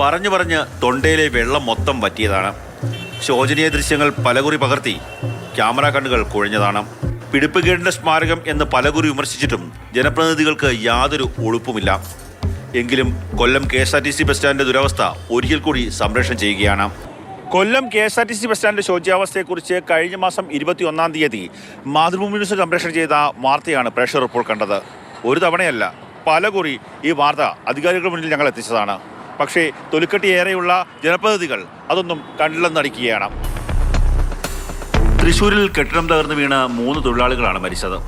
പറഞ്ഞു പറഞ്ഞ് തൊണ്ടയിലെ വെള്ളം മൊത്തം വറ്റിയതാണ്. ശോചനീയ ദൃശ്യങ്ങൾ പലകുറി പകർത്തി ക്യാമറ കണ്ണുകൾ കുഴഞ്ഞതാണ്. പിടിപ്പുകേടിൻ്റെ സ്മാരകം എന്ന് പലകുറി വിമർശിച്ചിട്ടും ജനപ്രതിനിധികൾക്ക് യാതൊരു ഒഴുപ്പുമില്ല. എങ്കിലും കൊല്ലം KSRTC ബസ് സ്റ്റാൻഡിൻ്റെ ദുരവസ്ഥ ഒരിക്കൽ കൂടി സംപ്രേഷണം ചെയ്യുകയാണ്. കൊല്ലം KSRTC ബസ് സ്റ്റാൻഡിൻ്റെ ശോച്യാവസ്ഥയെക്കുറിച്ച് കഴിഞ്ഞ മാസം 21-ാം തീയതി മാതൃഭൂമി ന്യൂസ് സംപ്രേഷണം ചെയ്ത വാർത്തയാണ് പ്രേക്ഷകർ ഇപ്പോൾ കണ്ടത്. ഒരു തവണയല്ല, പലകുറി ഈ വാർത്ത അധികാരികളുടെ മുന്നിൽ ഞങ്ങൾ എത്തിച്ചതാണ്. പക്ഷേ തൊലിക്കെട്ടിയേറെയുള്ള ജനപ്രതിനിധികൾ അതൊന്നും കണ്ടില്ലെന്നടിക്കുകയാണ്. തൃശ്ശൂരിൽ കെട്ടിടം തകർന്നു വീണ് 3 തൊഴിലാളികളാണ് മരിച്ചത്.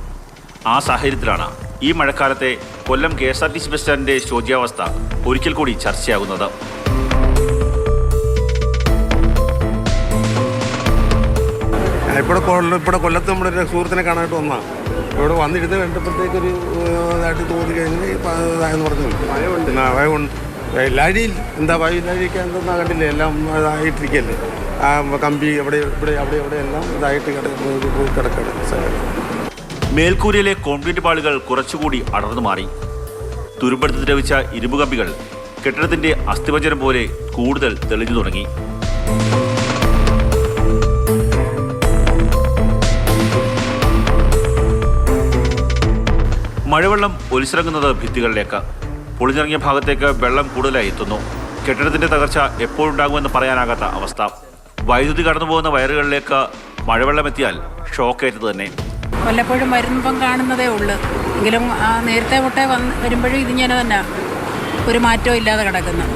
ആ സാഹചര്യത്തിലാണ് ഈ മഴക്കാലത്തെ കൊല്ലം KSRTC ബസ് സ്റ്റാൻഡിൻ്റെ ശോച്യാവസ്ഥ ഒരിക്കൽ കൂടി ചർച്ചയാകുന്നത്. ഇവിടെ കൊല്ലത്ത് നമ്മുടെ ഒരു സുഹൃത്തിനെ കാണാനായിട്ട് വന്നാൽ ഇവിടെ വന്നിരുന്ന് കണ്ടപ്പോഴത്തേക്കൊരു ഇതായിട്ട് തോന്നി കഴിഞ്ഞാൽ ഇതായെന്ന് പറഞ്ഞു. ഭയമുണ്ട്. എല്ലാവരെയും എന്താ ഇല്ലാതിരിക്കുക എന്തെന്നാ കണ്ടില്ലേ, എല്ലാം ഇതായിട്ടിരിക്കല്ലേ. ആ കമ്പി ഇവിടെ എല്ലാം ഇതായിട്ട് കിടക്കണം. മേൽക്കൂരയിലെ കോൺക്രീറ്റ് പാളികൾ കുറച്ചുകൂടി അടർന്നു മാറി. തുരുമ്പെടുത്ത് ദ്രവിച്ച ഇരുമ്പ് കമ്പികൾ കെട്ടിടത്തിന്റെ അസ്ഥിപഞ്ജരം പോലെ കൂടുതൽ തെളിഞ്ഞു തുടങ്ങി. മഴവെള്ളം ഒലിച്ചിറങ്ങുന്നത് ഭിത്തികളിലേക്ക്. പൊളിഞ്ഞിറങ്ങിയ ഭാഗത്തേക്ക് വെള്ളം കൂടുതലായി എത്തുന്നു. കെട്ടിടത്തിന്റെ തകർച്ച എപ്പോഴുണ്ടാകുമെന്ന് പറയാനാകാത്ത അവസ്ഥ. വൈദ്യുതി കടന്നുപോകുന്ന വയറുകളിലേക്ക് മഴവെള്ളം എത്തിയാൽ ഷോക്കേറ്റത് തന്നെ. വല്ലപ്പോഴും വരുമ്പം കാണുന്നതേ ഉള്ളൂ. എങ്കിലും നേരത്തെ തൊട്ടേ വരുമ്പോഴും ഇതിങ്ങനെ തന്നെ ഒരു മാറ്റവും ഇല്ലാതെ കിടക്കുന്നു.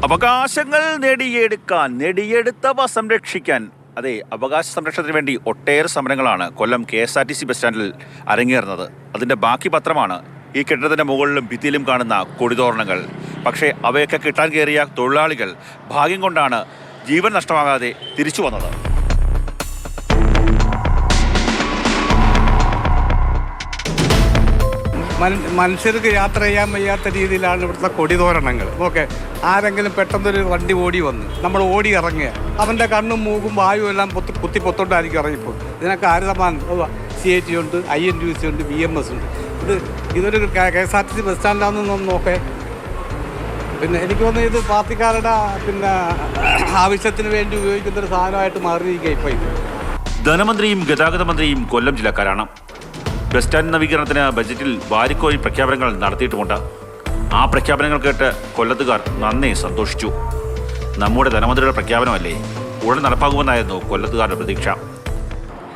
അവകാശങ്ങൾ നേടിയെടുത്തവ സംരക്ഷിക്കാൻ. അതെ, അവകാശ സംരക്ഷണത്തിന് വേണ്ടി ഒട്ടേറെ സമരങ്ങളാണ് കൊല്ലം KSRTC ബസ് സ്റ്റാൻഡിൽ അരങ്ങേറുന്നത്. അതിൻ്റെ ബാക്കി പത്രമാണ് ഈ കെട്ടിടത്തിൻ്റെ മുകളിലും ഭിത്തിയിലും കാണുന്ന കൊടിതോരണങ്ങൾ. പക്ഷേ അവയൊക്കെ കിട്ടാൻ കയറിയ തൊഴിലാളികൾ ഭാഗ്യം കൊണ്ടാണ് ജീവൻ നഷ്ടമാകാതെ തിരിച്ചു വന്നത്. മനുഷ്യർക്ക് യാത്ര ചെയ്യാൻ വയ്യാത്ത രീതിയിലാണ് ഇവിടുത്തെ കൊടിതോരണങ്ങൾ. ഓക്കെ, ആരെങ്കിലും പെട്ടെന്നൊരു വണ്ടി ഓടി വന്ന് നമ്മൾ ഓടി ഇറങ്ങുക, അവൻ്റെ കണ്ണും മൂക്കും വായും എല്ലാം പൊത്തോണ്ടായിരിക്കും ഇറങ്ങിപ്പോൾ. ഇതിനൊക്കെ ആരുതമാനം CIT ഉണ്ട്, INTUC ഉണ്ട്, BMS ഉണ്ട്. ഇതൊരു KSRTC ബസ് സ്റ്റാൻഡാണെന്ന് നോക്കേ. പിന്നെ എനിക്ക് തോന്നുന്നു ഇത് പാർട്ടിക്കാരുടെ ആവശ്യത്തിന് വേണ്ടി ഉപയോഗിക്കുന്നൊരു സാധനമായിട്ട് മാറിയിരിക്കുക ഇപ്പോൾ. ധനമന്ത്രിയും ഗതാഗത മന്ത്രിയും കൊല്ലം ജില്ലക്കാരാണ്. ബസ് സ്റ്റാൻഡ് നവീകരണത്തിന് ബജറ്റിൽ വാരിക്കോരി പ്രഖ്യാപനങ്ങൾ നടത്തിയിട്ടുമുണ്ട്. ആ പ്രഖ്യാപനങ്ങൾ കേട്ട് കൊല്ലത്തുകാർ നന്നേ സന്തോഷിച്ചു. നമ്മുടെ ധനമന്ത്രിയുടെ പ്രഖ്യാപനമല്ലേ, ഉടൻ നടപ്പാകുമെന്നായിരുന്നു കൊല്ലത്തുകാരുടെ പ്രതീക്ഷ.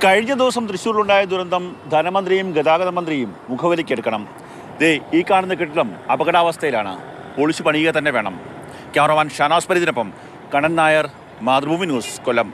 കഴിഞ്ഞ ദിവസം തൃശ്ശൂരിലുണ്ടായ ദുരന്തം ധനമന്ത്രിയും ഗതാഗത മന്ത്രിയും മുഖവിലയ്ക്കെടുക്കണം. ഈ കാണുന്ന കെട്ടിടം അപകടാവസ്ഥയിലാണ്. പൊളിച്ചു പണിയുക തന്നെ വേണം. ക്യാമറമാൻ ഷാനാസ് പരീദിനൊപ്പം കണ്ണൻ നായർ, മാതൃഭൂമി ന്യൂസ്, കൊല്ലം.